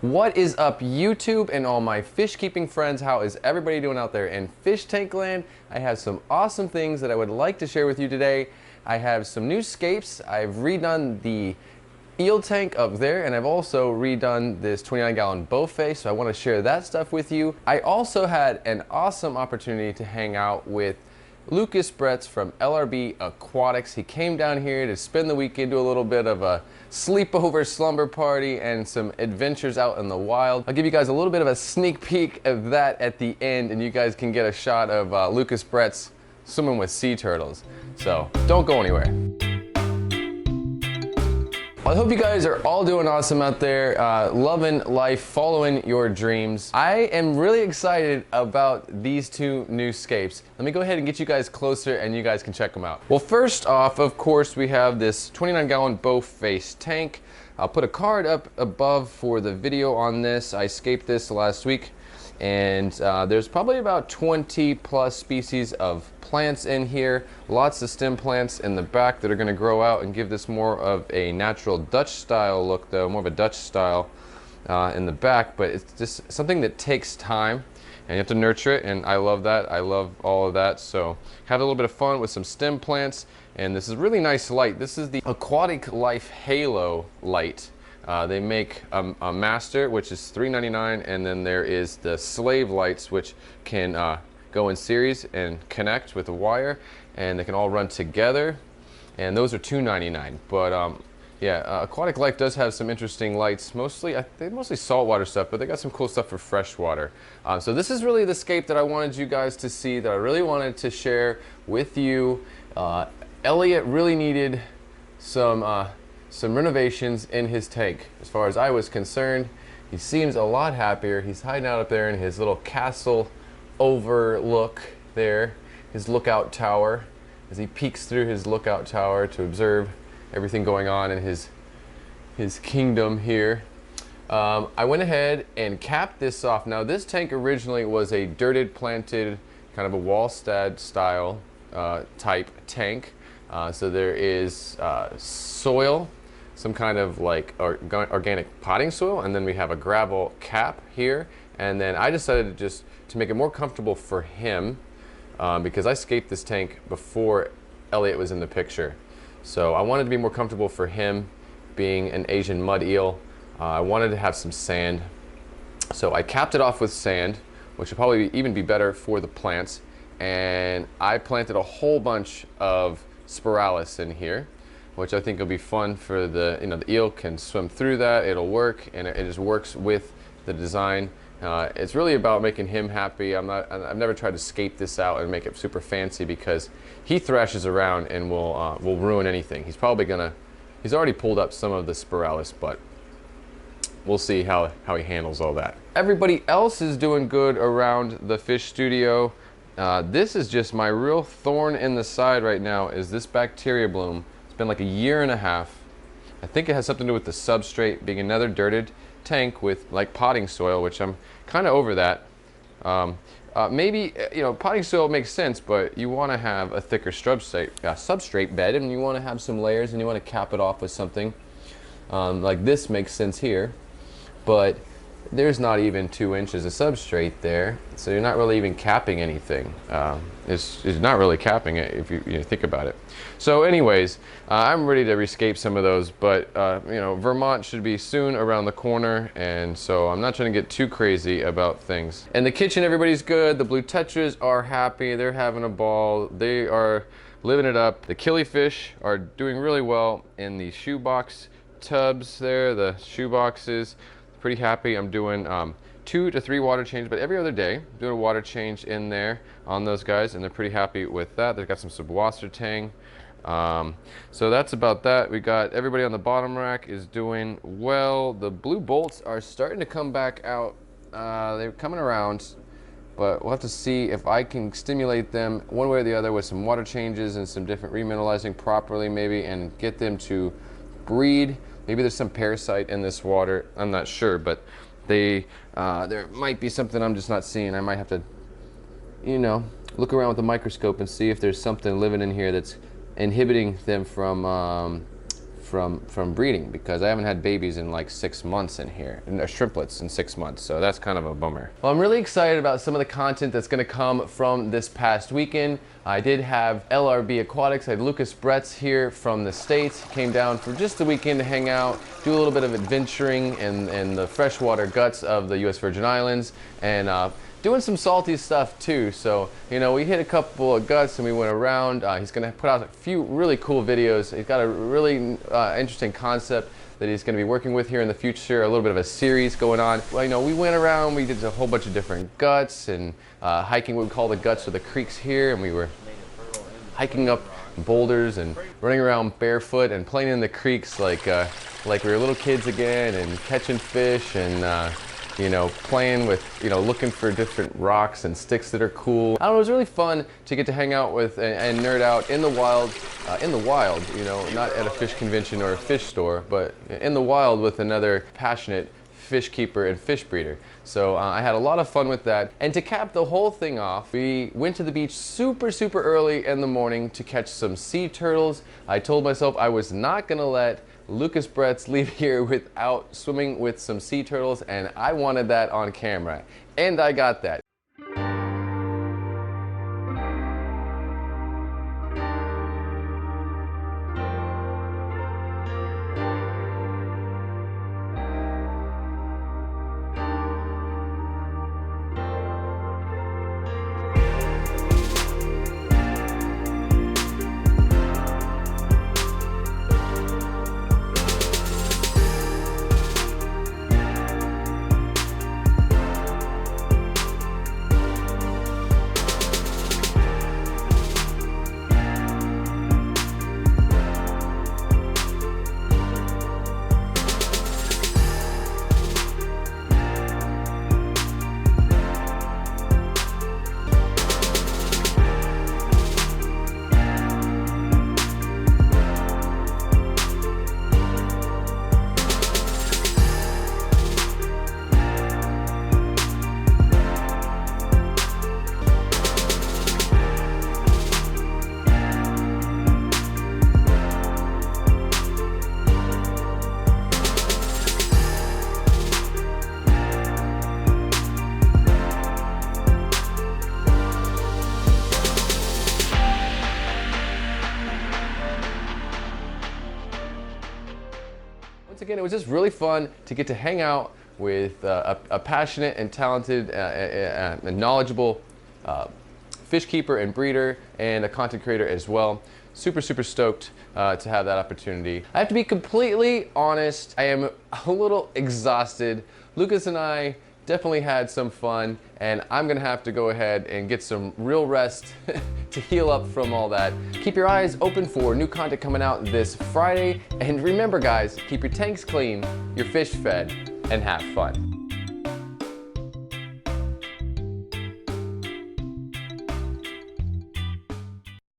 What is up, YouTube and all my fish keeping friends? How is everybody doing out there in fish tank land? I have some awesome things that I would like to share with you today. I have some new scapes. I've redone the eel tank up there, and I've also redone this 29-gallon Boface, so I want to share that stuff with you. I also had an awesome opportunity to hang out with Lucas Bretz from LRB Aquatics. He came down here to spend the weekend, do a little bit of a sleepover slumber party and some adventures out in the wild. I'll give you guys a little bit of a sneak peek of that at the end, and you guys can get a shot of Lucas Bretz swimming with sea turtles. So don't go anywhere. I hope you guys are all doing awesome out there, loving life, following your dreams. I am really excited about these two new scapes. Let me go ahead and get you guys closer and you guys can check them out. Well, first off, of course, we have this 29-gallon Boface tank. I'll put a card up above for the video on this. I scaped this last week, and there's probably about 20 plus species of plants in here. Lots of stem plants in the back that are going to grow out and give this more of a natural Dutch style look, though, more of a Dutch style in the back, but it's just something that takes time and you have to nurture it, and I love that. I love all of that. So have a little bit of fun with some stem plants, and this is really nice light. This is the Aquatic Life Halo light. They make a master, which is $3.99, and then there is the slave lights, which can go in series and connect with a wire, and they can all run together, and those are $2.99. But yeah, Aquatic Life does have some interesting lights. Mostly, they're mostly saltwater stuff, but they got some cool stuff for freshwater. So this is really the scape that I wanted you guys to see, that I really wanted to share with you. Elliot really needed some renovations in his tank. As far as I was concerned, he seems a lot happier. He's hiding out up there in his little castle overlook there, his lookout tower, as he peeks through his lookout tower to observe everything going on in his kingdom here. I went ahead and capped this off. Now, this tank originally was a dirted, planted, kind of a Wallstad style type tank. So there is soil, some kind of like organic potting soil, and then we have a gravel cap here. And then I decided to make it more comfortable for him, because I scaped this tank before Elliot was in the picture. So I wanted to be more comfortable for him, being an Asian mud eel. I wanted to have some sand. So I capped it off with sand, which would probably even be better for the plants. And I planted a whole bunch of spiralis in here, which I think will be fun for the eel can swim through that. It'll work, and it just works with the design. It's really about making him happy. I've never tried to scape this out and make it super fancy, because he thrashes around and will ruin anything. He's already pulled up some of the spiralis, but we'll see how he handles all that. Everybody else is doing good around the fish studio. This is just my real thorn in the side right now, is this bacteria bloom. It's been like a year and a half. I think it has something to do with the substrate being another dirted tank with like potting soil, which I'm kind of over that. Maybe potting soil makes sense, but you want to have a thicker substrate bed, and you want to have some layers, and you want to cap it off with something like this. Makes sense here, but there's not even 2 inches of substrate there, so you're not really even capping anything. It's not really capping it if you think about it. So anyways, I'm ready to rescape some of those, but Vermont should be soon around the corner, and so I'm not trying to get too crazy about things. In the kitchen, everybody's good. The blue tetras are happy. They're having a ball. They are living it up. The killifish are doing really well in the shoebox tubs there, the shoe boxes. Pretty happy. I'm doing 2 to 3 water changes, but every other day, doing a water change in there on those guys, and they're pretty happy with that. They've got some subwasser tang. So that's about that. We got everybody on the bottom rack is doing well. The blue bolts are starting to come back out. They're coming around, but we'll have to see if I can stimulate them one way or the other with some water changes and some different remineralizing properly, maybe, and get them to breed. Maybe there's some parasite in this water. I'm not sure, but there might be something I'm just not seeing. I might have to, look around with a microscope and see if there's something living in here that's inhibiting them from from breeding, because I haven't had babies in like 6 months in here, and shrimplets in 6 months, so that's kind of a bummer. Well, I'm really excited about some of the content that's going to come from this past weekend. I did have LRB Aquatics. I had Lucas Bretz here from the States. He came down for just the weekend to hang out, do a little bit of adventuring in the freshwater guts of the US Virgin Islands, and doing some salty stuff too. So, you know, we hit a couple of guts and we went around. He's gonna put out a few really cool videos. He's got a really interesting concept that he's gonna be working with here in the future, a little bit of a series going on. Well, you know, we went around, we did a whole bunch of different guts and hiking what we call the guts or the creeks here, and we were hiking up boulders and running around barefoot and playing in the creeks like we were little kids again, and catching fish and you know, playing with, you know, looking for different rocks and sticks that are cool. I don't know, it was really fun to get to hang out with and nerd out in the wild, you know, not at a fish convention or a fish store, but in the wild with another passionate fish keeper and fish breeder. So I had a lot of fun with that. And to cap the whole thing off, we went to the beach super early in the morning to catch some sea turtles. I told myself I was not gonna let Lucas Bretz leave here without swimming with some sea turtles, and I wanted that on camera, and I got that. Once again, it was just really fun to get to hang out with a passionate and talented and knowledgeable fish keeper and breeder, and a content creator as well. Super stoked to have that opportunity. I have to be completely honest, I am a little exhausted. Lucas and I definitely had some fun, and I'm gonna have to go ahead and get some real rest to heal up from all that. Keep your eyes open for new content coming out this Friday, and remember guys, keep your tanks clean, your fish fed, and have fun.